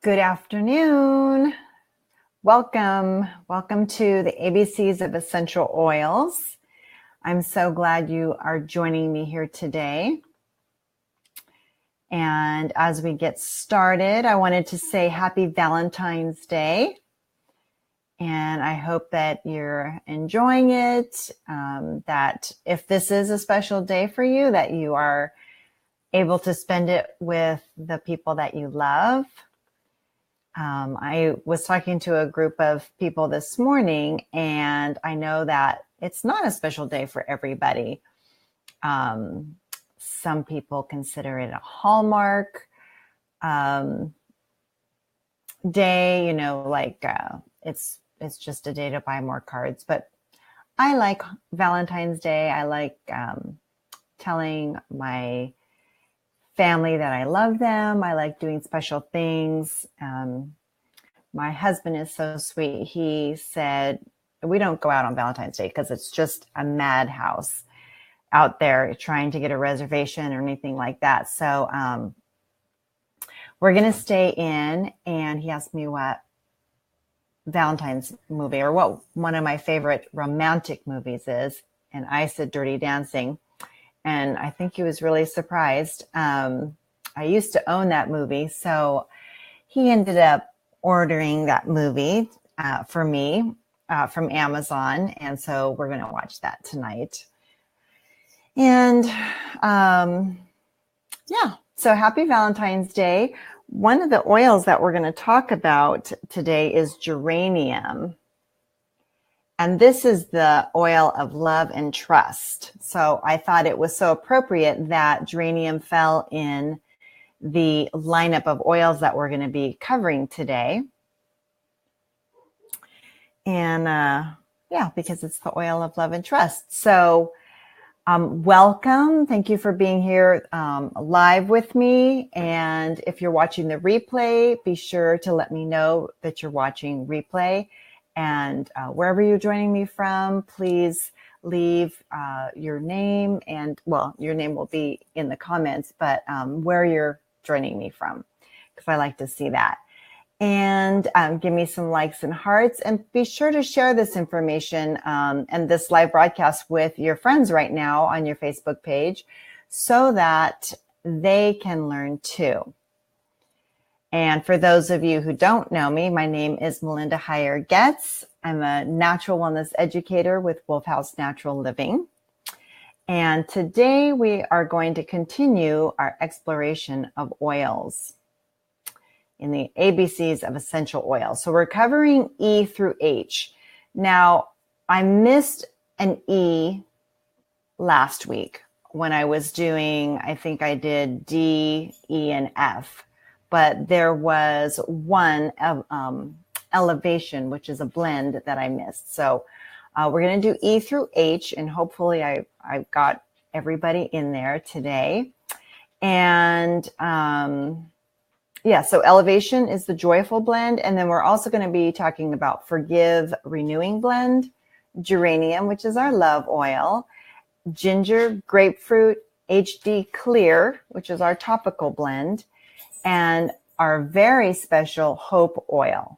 Good afternoon. Welcome to the ABCs of Essential Oils. I'm so glad you are joining me here today. And as we get started, I wanted to say happy Valentine's Day. And I hope that you're enjoying it, that if this is a special day for you, that you are able to spend it with the people that you love. I was talking to a group of people this morning, and I know that it's not a special day for everybody. Some people consider it a Hallmark day, it's just a day to buy more cards. But I like Valentine's Day. I like telling my family that I love them. I like doing special things. My husband is so sweet. He said, we don't go out on Valentine's Day because it's just a madhouse out there trying to get a reservation or anything like that. So we're going to stay in. And he asked me what Valentine's movie or what one of my favorite romantic movies is. And I said Dirty Dancing. And I think he was really surprised. I used to own that movie. So he ended up ordering that movie for me from Amazon. And so we're going to watch that tonight. And so happy Valentine's Day. One of the oils that we're going to talk about today is geranium. And this is the oil of love and trust. So I thought it was so appropriate that geranium fell in the lineup of oils that we're going to be covering today. And because it's the oil of love and trust. So welcome. Thank you for being here live with me. And if you're watching the replay, be sure to let me know that you're watching replay. And wherever you're joining me from, please leave your name. And, well, your name will be in the comments, but where you're joining me from, because I like to see that. And give me some likes and hearts. And be sure to share this information and this live broadcast with your friends right now on your Facebook page so that they can learn too. And for those of you who don't know me, my name is Melinda Heyer-Getz. I'm a natural wellness educator with Wolf House Natural Living. And today we are going to continue our exploration of oils in the ABCs of essential oils. So we're covering E through H. Now, I missed an E last week when I was doing, I think I did D, E, and F. But there was one elevation, which is a blend that I missed. So we're going to do E through H, and hopefully I got everybody in there today. And so elevation is the joyful blend. And then we're also going to be talking about forgive, renewing blend, geranium, which is our love oil, ginger, grapefruit, HD clear, which is our topical blend, and our very special hope oil.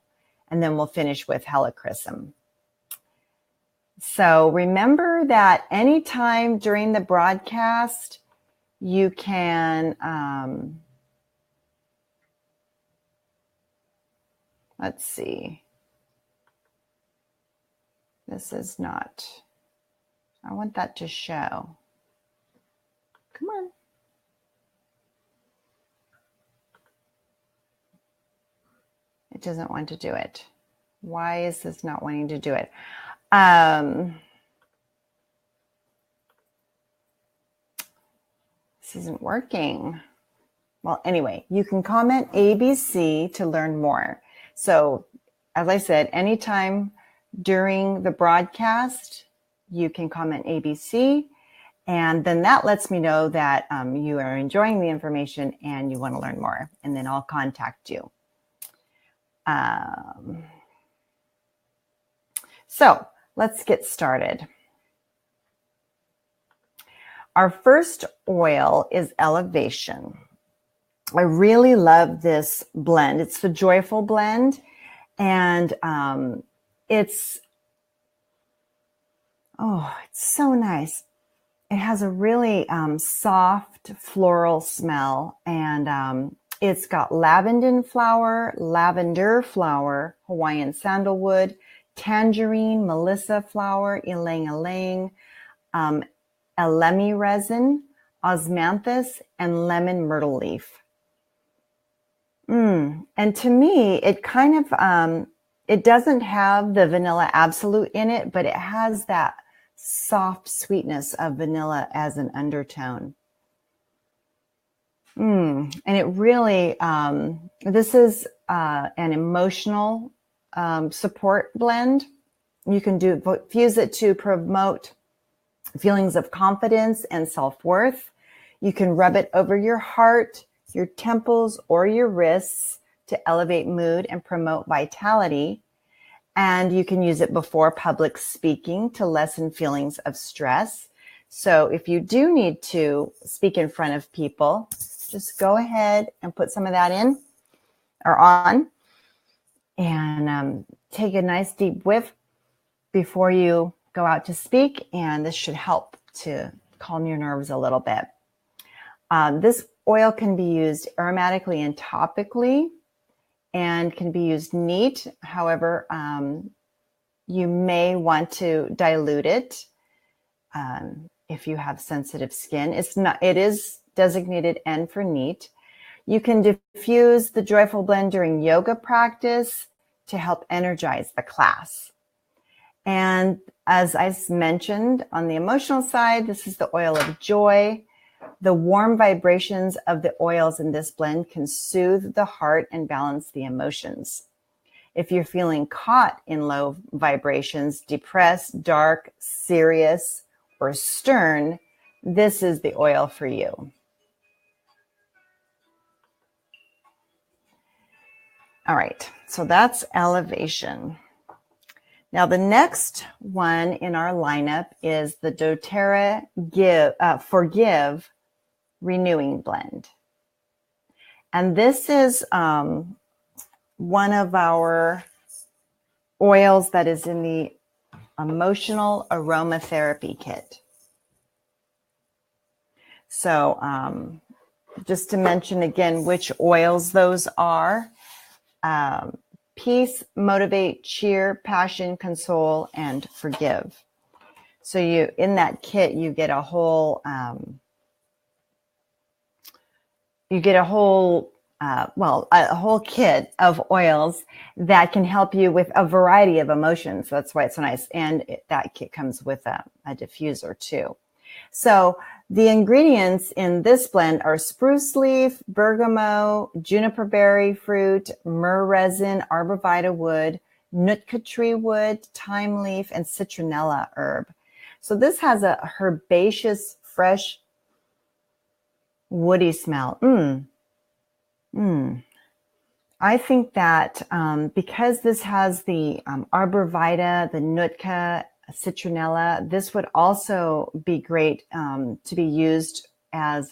And then we'll finish with helichrysum. So remember that anytime during the broadcast, you can, let's see. This is not, I want that to show. Come on. It doesn't want to do it. Why is this not wanting to do it? This isn't working. Well, anyway, you can comment ABC to learn more. So, as I said, anytime during the broadcast, you can comment ABC. And then that lets me know that you are enjoying the information and you want to learn more. And then I'll contact you. So let's get started. Our first oil is elevation. I really love this blend. It's the Joyful blend, and it's so nice. It has a really soft floral smell, and it's got lavender flower, Hawaiian sandalwood, tangerine, melissa flower, ylang ylang, elemi resin, osmanthus, and lemon myrtle leaf. And to me, it kind of, it doesn't have the vanilla absolute in it, but it has that soft sweetness of vanilla as an undertone. And it really, this is an emotional support blend. You can fuse it to promote feelings of confidence and self-worth. You can rub it over your heart, your temples, or your wrists to elevate mood and promote vitality. And you can use it before public speaking to lessen feelings of stress. So if you do need to speak in front of people, just go ahead and put some of that in or on, and take a nice deep whiff before you go out to speak. And this should help to calm your nerves a little bit. This oil can be used aromatically and topically, and can be used neat. However, you may want to dilute it if you have sensitive skin. It is designated N for neat. You can diffuse the Joyful blend during yoga practice to help energize the class. And as I mentioned, on the emotional side, this is the oil of joy. The warm vibrations of the oils in this blend can soothe the heart and balance the emotions. If you're feeling caught in low vibrations, depressed, dark, serious, or stern, this is the oil for you. All right, so that's elevation. Now, the next one in our lineup is the doTERRA Forgive Renewing Blend. And this is one of our oils that is in the Emotional Aromatherapy Kit. So just to mention again which oils those are: peace, motivate, cheer, passion, console, and forgive. So in that kit, you get a whole a whole kit of oils that can help you with a variety of emotions. That's why it's so nice. And that kit comes with a diffuser too. So the ingredients in this blend are spruce leaf, bergamot, juniper berry fruit, myrrh resin, arborvitae wood, nootka tree wood, thyme leaf, and citronella herb. So this has a herbaceous, fresh, woody smell. I think that because this has the arborvitae, the nootka, citronella, this would also be great to be used as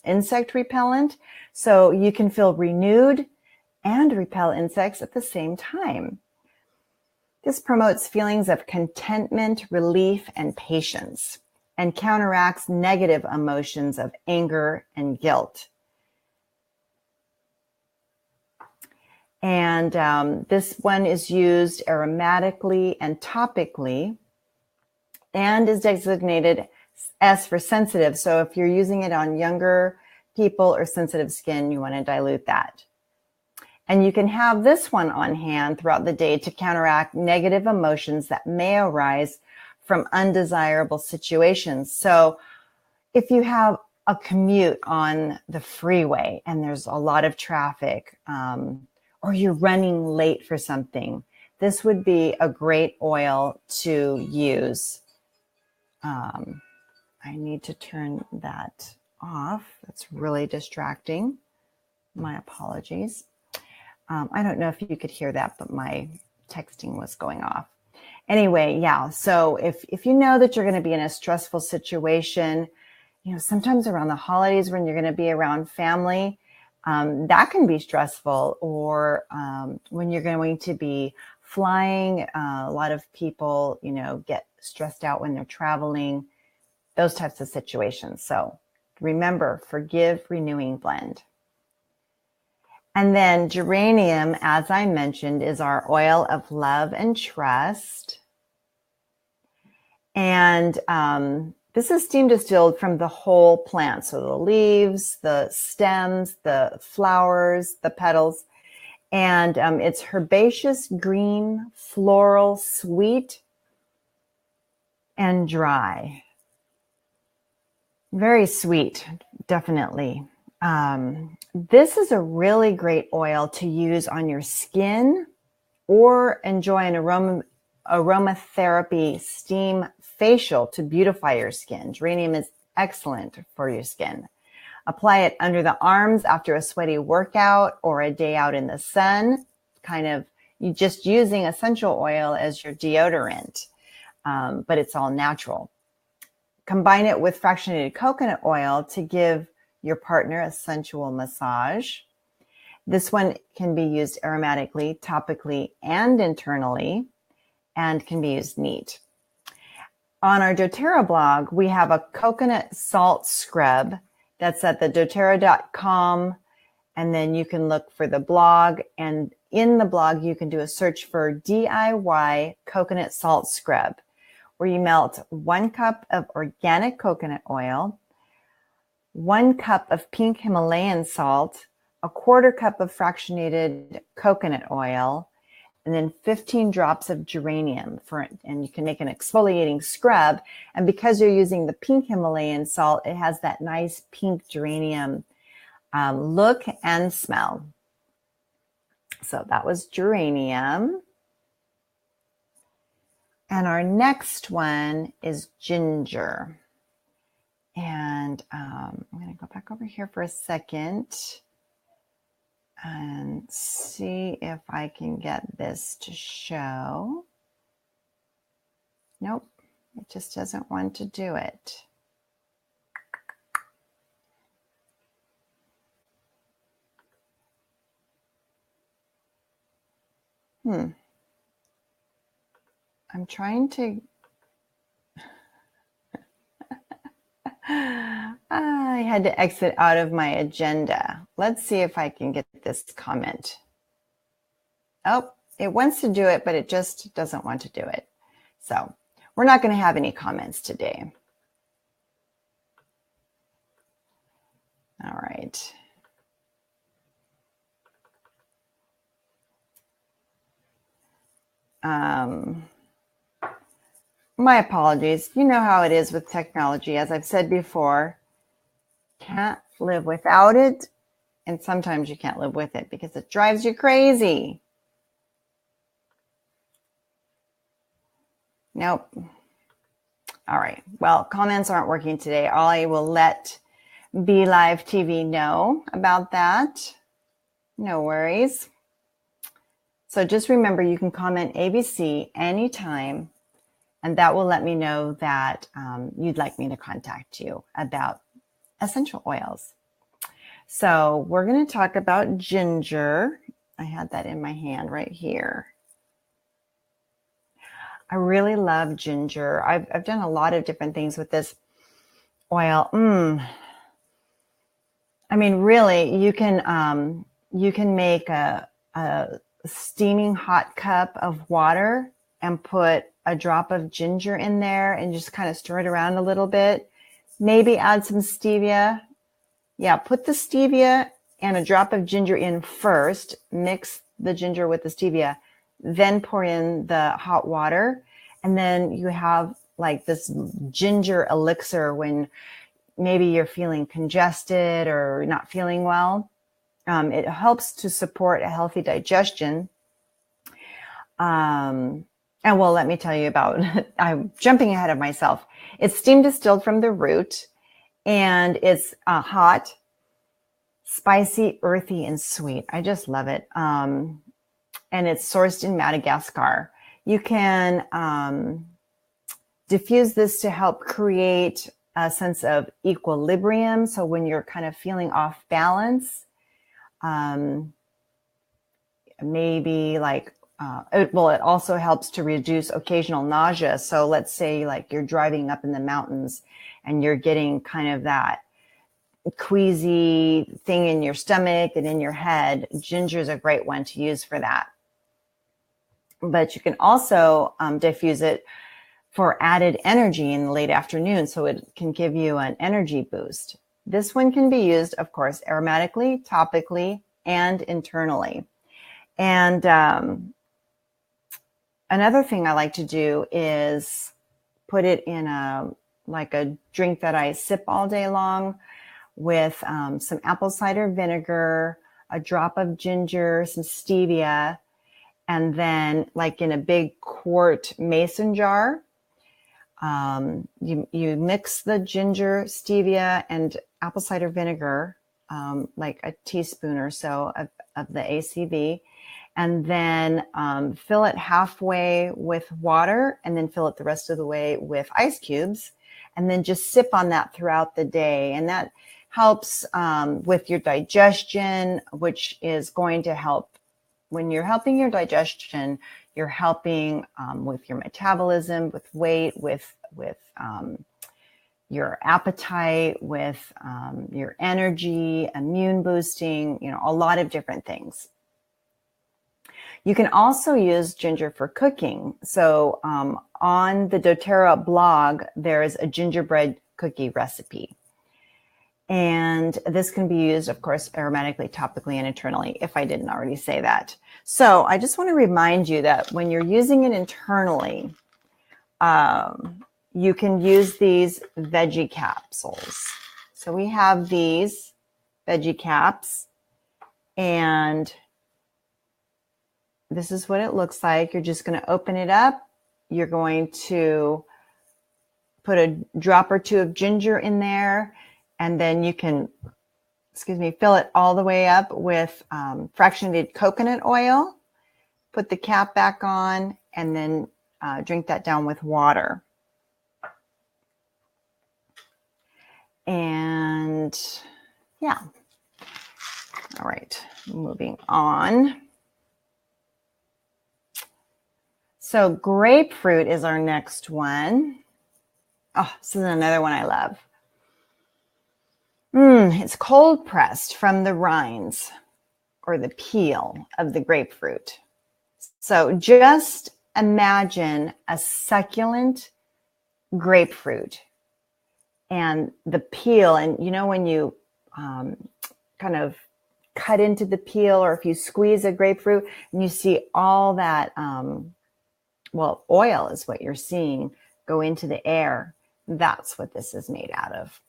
insect repellent. So you can feel renewed and repel insects at the same time. This promotes feelings of contentment, relief, and patience, and counteracts negative emotions of anger and guilt. And this one is used aromatically and topically, and is designated S for sensitive. So if you're using it on younger people or sensitive skin, you want to dilute that. And you can have this one on hand throughout the day to counteract negative emotions that may arise from undesirable situations. So if you have a commute on the freeway and there's a lot of traffic, or you're running late for something, this would be a great oil to use. I need to turn that off. That's really distracting. My apologies. I don't know if you could hear that, but my texting was going off. Anyway, yeah. So if you know that you're going to be in a stressful situation, sometimes around the holidays when you're going to be around family, that can be stressful. Or when you're going to be flying, a lot of people, get stressed out when they're traveling, those types of situations. So remember, forgive, renewing blend. And then geranium, as I mentioned, is our oil of love and trust. And this is steam distilled from the whole plant. So the leaves, the stems, the flowers, the petals. And it's herbaceous, green, floral, sweet, and dry. Very sweet, definitely. This is a really great oil to use on your skin or enjoy an aromatherapy steam facial to beautify your skin. Geranium is excellent for your skin. Apply it under the arms after a sweaty workout or a day out in the sun. You just using essential oil as your deodorant, but it's all natural. Combine it with fractionated coconut oil to give your partner a sensual massage. This one can be used aromatically, topically, and internally, and can be used neat. On our doTERRA blog, we have a coconut salt scrub that's at the doTERRA.com, and then you can look for the blog, and in the blog, you can do a search for DIY coconut salt scrub, where you melt 1 cup of organic coconut oil, 1 cup of pink Himalayan salt, a 1/4 cup of fractionated coconut oil, and then 15 drops of geranium and you can make an exfoliating scrub. And because you're using the pink Himalayan salt, it has that nice pink geranium look and smell. So that was geranium. And our next one is ginger. And I'm going to go back over here for a second and see if I can get this to show. Nope, it just doesn't want to do it. I'm trying to... I had to exit out of my agenda. Let's see if I can get this comment. Oh, it wants to do it, but it just doesn't want to do it. So we're not going to have any comments today. All right. My apologies. You know how it is with technology. As I've said before, can't live without it. And sometimes you can't live with it because it drives you crazy. Nope. All right. Well, comments aren't working today. I will let Be Live TV know about that. No worries. So just remember, you can comment ABC anytime, and that will let me know that you'd like me to contact you about essential oils. So we're going to talk about ginger. I had that in my hand right here. I really love ginger. I've done a lot of different things with this oil. I mean, really, you can make a steaming hot cup of water and put a drop of ginger in there and just kind of stir it around a little bit. Maybe add some stevia. Yeah, put the stevia and a drop of ginger in first. Mix the ginger with the stevia. Then pour in the hot water. And then you have like this ginger elixir when maybe you're feeling congested or not feeling well. It helps to support a healthy digestion. And well, let me tell you about, I'm jumping ahead of myself. It's steam distilled from the root, and it's hot, spicy, earthy, and sweet. I just love it. And it's sourced in Madagascar. You can diffuse this to help create a sense of equilibrium. So when you're kind of feeling off balance, Maybe like, it also helps to reduce occasional nausea. So let's say like you're driving up in the mountains and you're getting kind of that queasy thing in your stomach and in your head. Ginger is a great one to use for that. But you can also diffuse it for added energy in the late afternoon, so it can give you an energy boost. This one can be used, of course, aromatically, topically, and internally. And another thing I like to do is put it in a drink that I sip all day long with some apple cider vinegar, a drop of ginger, some stevia, and then like in a big quart mason jar. You mix the ginger, stevia, and apple cider vinegar, like a teaspoon or so of the ACV, and then fill it halfway with water, and then fill it the rest of the way with ice cubes, and then just sip on that throughout the day. And that helps with your digestion, which is going to help. When you're helping your digestion, you're helping with your metabolism, with weight, with your appetite, with your energy, immune boosting, a lot of different things. You can also use ginger for cooking. So on the doTERRA blog, there is a gingerbread cookie recipe. And this can be used, of course, aromatically, topically, and internally, if I didn't already say that. So I just want to remind you that when you're using it internally, you can use these veggie capsules. So we have these veggie caps, and this is what it looks like. You're just going to open it up. You're going to put a drop or two of ginger in there, and then you can, fill it all the way up with fractionated coconut oil, put the cap back on, and then drink that down with water. And yeah. All right, moving on. So grapefruit is our next one. Oh, this is another one I love. It's cold pressed from the rinds or the peel of the grapefruit. So just imagine a succulent grapefruit and the peel. And when you kind of cut into the peel, or if you squeeze a grapefruit and you see all that, oil is what you're seeing go into the air. That's what this is made out of.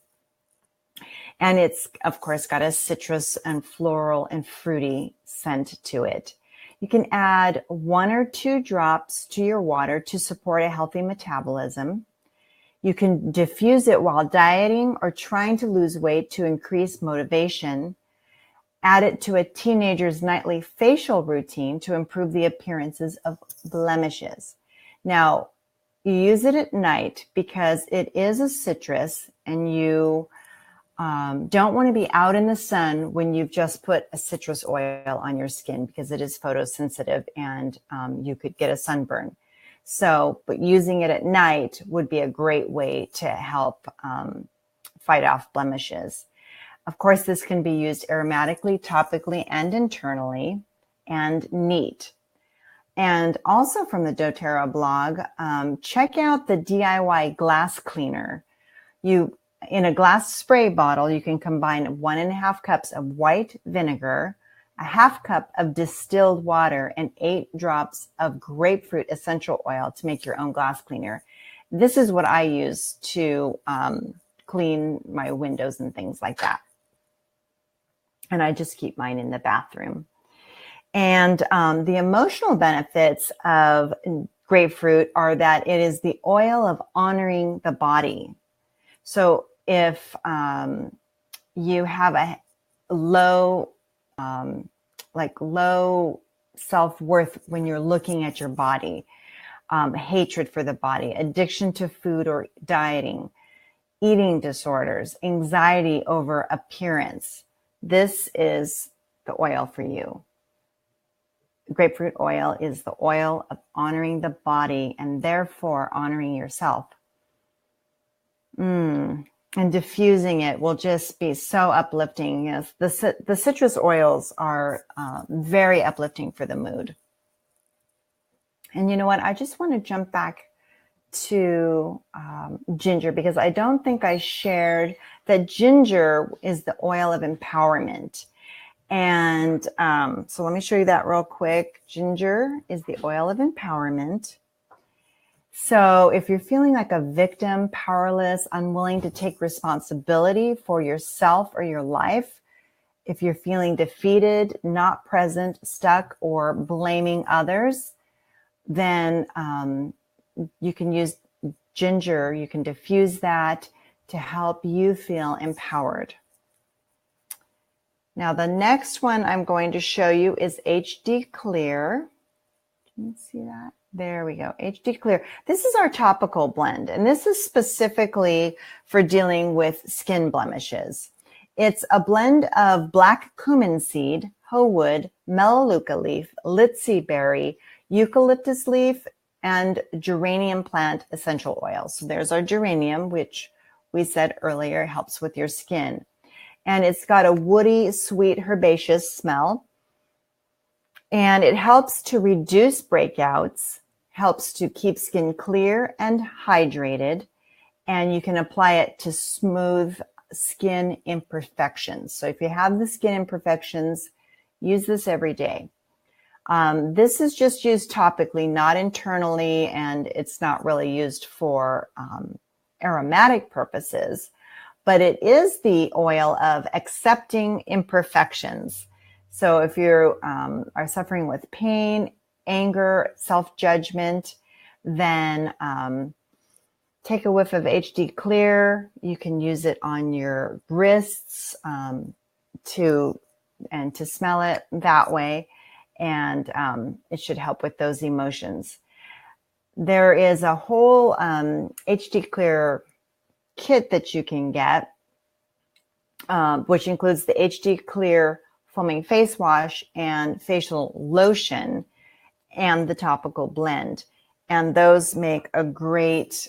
And it's, of course, got a citrus and floral and fruity scent to it. You can add 1 or 2 drops to your water to support a healthy metabolism. You can diffuse it while dieting or trying to lose weight to increase motivation. Add it to a teenager's nightly facial routine to improve the appearances of blemishes. Now, you use it at night because it is a citrus, and you don't want to be out in the sun when you've just put a citrus oil on your skin, because it is photosensitive and you could get a sunburn. So, but using it at night would be a great way to help fight off blemishes. Of course, this can be used aromatically, topically, and internally, and neat. And also from the doTERRA blog, check out the DIY glass cleaner. In a glass spray bottle, you can combine 1.5 cups of white vinegar, a 1/2 cup of distilled water, and 8 drops of grapefruit essential oil to make your own glass cleaner. This is what I use to clean my windows and things like that. And I just keep mine in the bathroom. And the emotional benefits of grapefruit are that it is the oil of honoring the body. So if you have a low self-worth when you're looking at your body, hatred for the body, addiction to food or dieting, eating disorders, anxiety over appearance, this is the oil for you. Grapefruit oil is the oil of honoring the body and therefore honoring yourself. And diffusing it will just be so uplifting. Yes, the citrus oils are very uplifting for the mood. And you know what? I just want to jump back to ginger, because I don't think I shared that ginger is the oil of empowerment. And so let me show you that real quick. Ginger is the oil of empowerment. So if you're feeling like a victim, powerless, unwilling to take responsibility for yourself or your life, if you're feeling defeated, not present, stuck, or blaming others, then you can use ginger. You can diffuse that to help you feel empowered. Now, the next one I'm going to show you is HD Clear. Can you see that? There we go, HD Clear. This is our topical blend, and this is specifically for dealing with skin blemishes. It's a blend of black cumin seed, hoe wood, melaleuca leaf, litsea berry, eucalyptus leaf, and geranium plant essential oil. So there's our geranium, which we said earlier helps with your skin. And it's got a woody, sweet, herbaceous smell. And it helps to reduce breakouts, helps to keep skin clear and hydrated. And you can apply it to smooth skin imperfections. So if you have the skin imperfections, use this every day. This is just used topically, not internally, and it's not really used for aromatic purposes. But it is the oil of accepting imperfections. So if you are suffering with pain, anger, self-judgment, then take a whiff of HD Clear. You can use it on your wrists to smell it that way, and it should help with those emotions. There is a whole HD Clear kit that you can get, which includes the HD Clear foaming face wash and facial lotion and the topical blend. And those make a great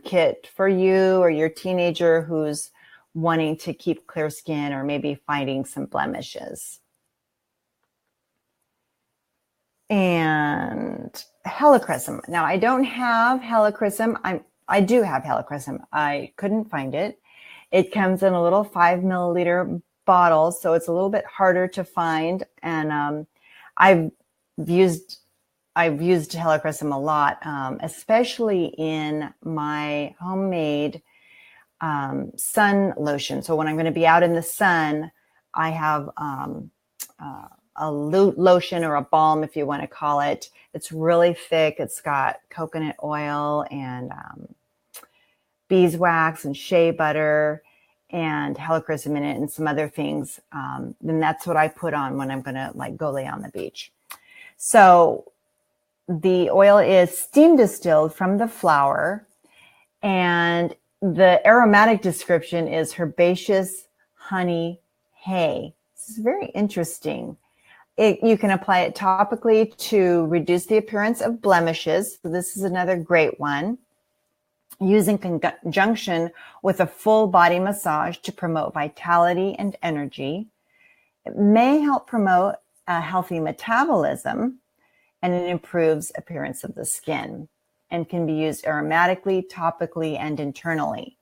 kit for you or your teenager who's wanting to keep clear skin or maybe fighting some blemishes. And helichrysum. Now, I don't have helichrysum. I do have helichrysum. I couldn't find it. It comes in a little 5 milliliter bottle, so it's a little bit harder to find. And I've used helichrysum a lot, especially in my homemade sun lotion. So when I'm going to be out in the sun, I have a lotion or a balm, if you want to call it. It's really thick. It's got coconut oil and beeswax and shea butter and helichrysum in it and some other things. Then that's what I put on when I'm going to go lay on the beach. So the oil is steam distilled from the flower, and the aromatic description is herbaceous honey hay. This is very interesting. You can apply it topically to reduce the appearance of blemishes. So this is another great one. Used in conjunction with a full body massage to promote vitality and energy. It may help promote a healthy metabolism, and it improves appearance of the skin and can be used aromatically, topically, and internally.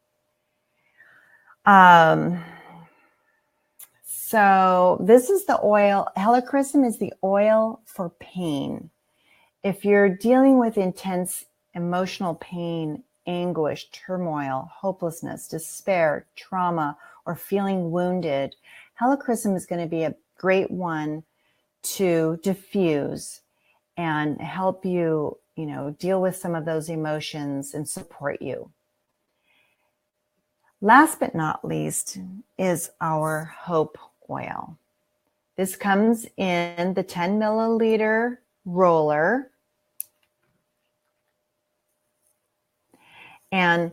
So this is the oil. Helichrysum is the oil for pain. If you're dealing with intense emotional pain, anguish, turmoil, hopelessness, despair, trauma, or feeling wounded, helichrysum is going to be a great one to diffuse and help you, deal with some of those emotions and support you. Last but not least is our hope oil. This comes in the 10 milliliter roller. And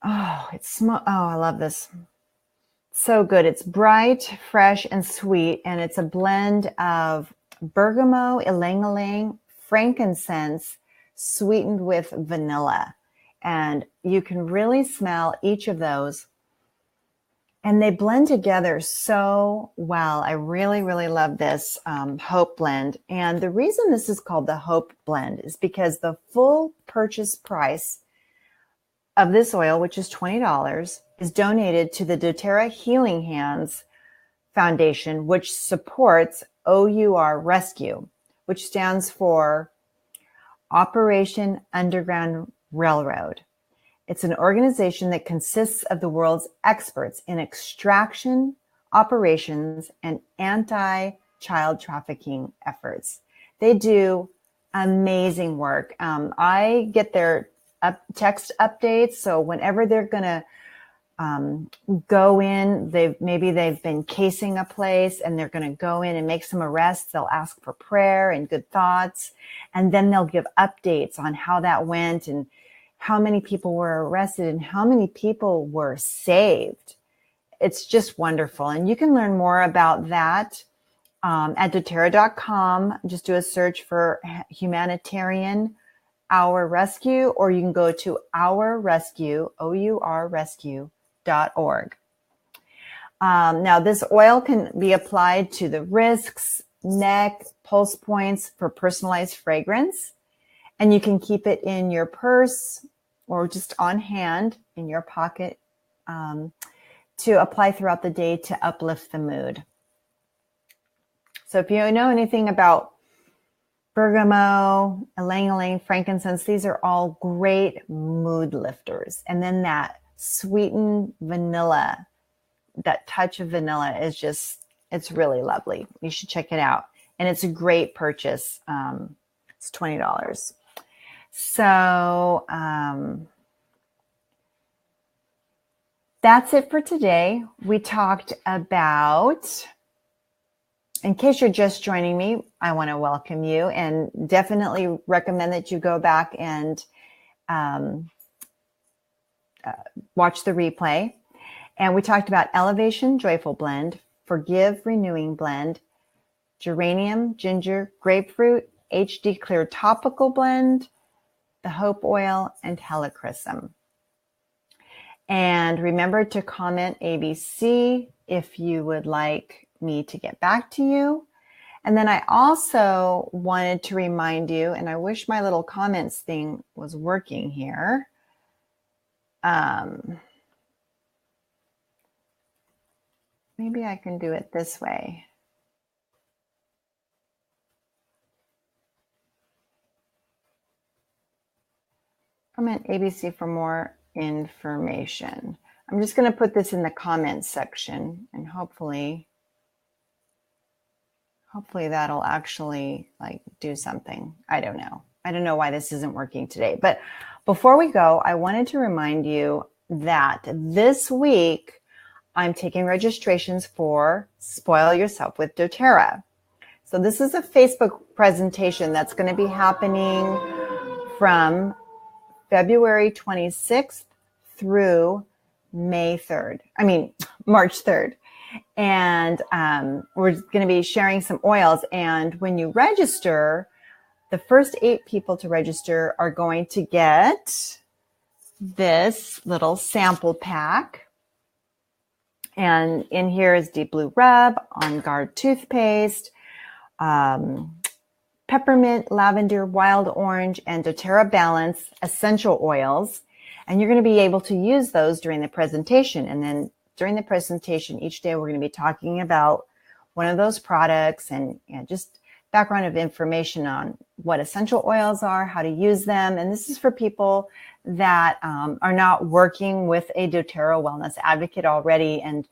I love this. It So good. It's bright, fresh, and sweet, and it's a blend of bergamot, ylang-ylang, frankincense, sweetened with vanilla. And you can really smell each of those. And they blend together so well. I really, really love this Hope blend. And the reason this is called the Hope blend is because the full purchase price of this oil, which is $20, is donated to the doTERRA Healing Hands Foundation, which supports OUR Rescue, which stands for Operation Underground Railroad. It's an organization that consists of the world's experts in extraction, operations, and anti-child trafficking efforts. They do amazing work. I get their text updates, so whenever they're going to go in, they've been casing a place and they're going to go in and make some arrests. They'll ask for prayer and good thoughts, and then they'll give updates on how that went and how many people were arrested and how many people were saved. It's just wonderful. And you can learn more about that at doTERRA.com. Just do a search for Humanitarian Our Rescue, or you can go to Our Rescue, OURrescue.org. Now, this oil can be applied to the wrists, neck, pulse points for personalized fragrance. And you can keep it in your purse or just on hand in your pocket to apply throughout the day to uplift the mood. So if you know anything about bergamot, ylang-ylang, frankincense, these are all great mood lifters. And then that sweetened vanilla, that touch of vanilla is just, it's really lovely. You should check it out. And it's a great purchase. It's $20. So that's it for today. We talked about, in case you're just joining me, I want to welcome you and definitely recommend that you go back and watch the replay. And we talked about Elevation Joyful Blend, Forgive Renewing Blend, Geranium, Ginger, Grapefruit, HD Clear Topical Blend, the Hope Oil, and Helichrysum. And remember to comment ABC if you would like me to get back to you. And then I also wanted to remind you, and I wish my little comments thing was working here. Maybe I can do it this way. Comment ABC for more information. I'm just going to put this in the comments section, and hopefully that'll actually do something. I don't know. I don't know why this isn't working today. But before we go, I wanted to remind you that this week I'm taking registrations for Spoil Yourself with doTERRA. So this is a Facebook presentation that's going to be happening from February 26th through March 3rd. And we're going to be sharing some oils. And when you register, the first 8 people to register are going to get this little sample pack. And in here is Deep Blue Rub, On Guard toothpaste, peppermint, lavender, wild orange, and doTERRA Balance essential oils. And you're going to be able to use those during the presentation. And then during the presentation, each day we're going to be talking about one of those products and just background of information on what essential oils are, how to use them. And this is for people that are not working with a doTERRA wellness advocate already and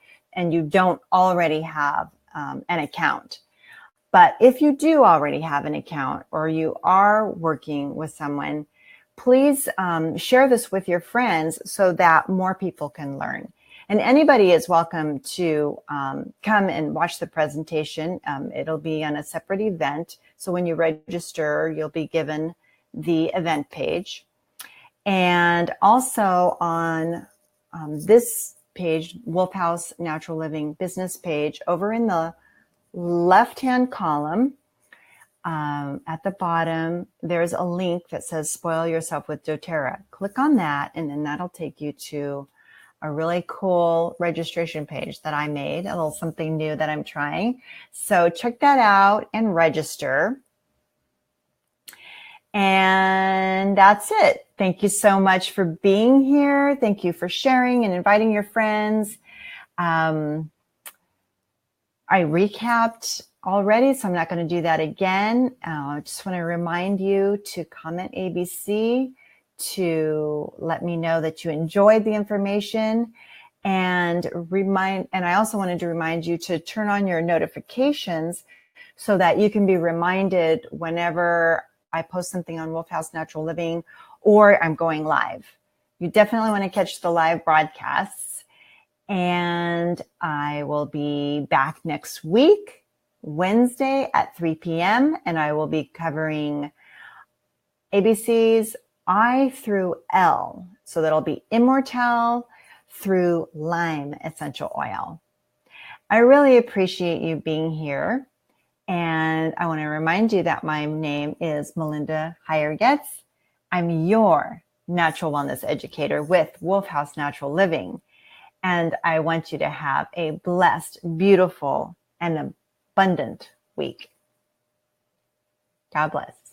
you don't already have an account. But if you do already have an account or you are working with someone, please share this with your friends so that more people can learn. And anybody is welcome to come and watch the presentation. It'll be on a separate event. So when you register, you'll be given the event page. And also on this page, Wolf House Natural Living business page, over in the left-hand column, at the bottom, there's a link that says Spoil Yourself with doTERRA. Click on that, and then that'll take you to a really cool registration page that I made, a little something new that I'm trying. So check that out and register. And that's it. Thank you so much for being here. Thank you for sharing and inviting your friends. I recapped already, so I'm not going to do that again. I just want to remind you to comment ABC, to let me know that you enjoyed the information, and I also wanted to remind you to turn on your notifications so that you can be reminded whenever I post something on Wolf House Natural Living or I'm going live. You definitely want to catch the live broadcasts. And I will be back next week, Wednesday at 3 p.m. And I will be covering ABC's I through L. So that'll be Immortelle through Lime essential oil. I really appreciate you being here. And I want to remind you that my name is Melinda Heyer-Getz. I'm your natural wellness educator with Wolf House Natural Living. And I want you to have a blessed, beautiful, and abundant week. God bless.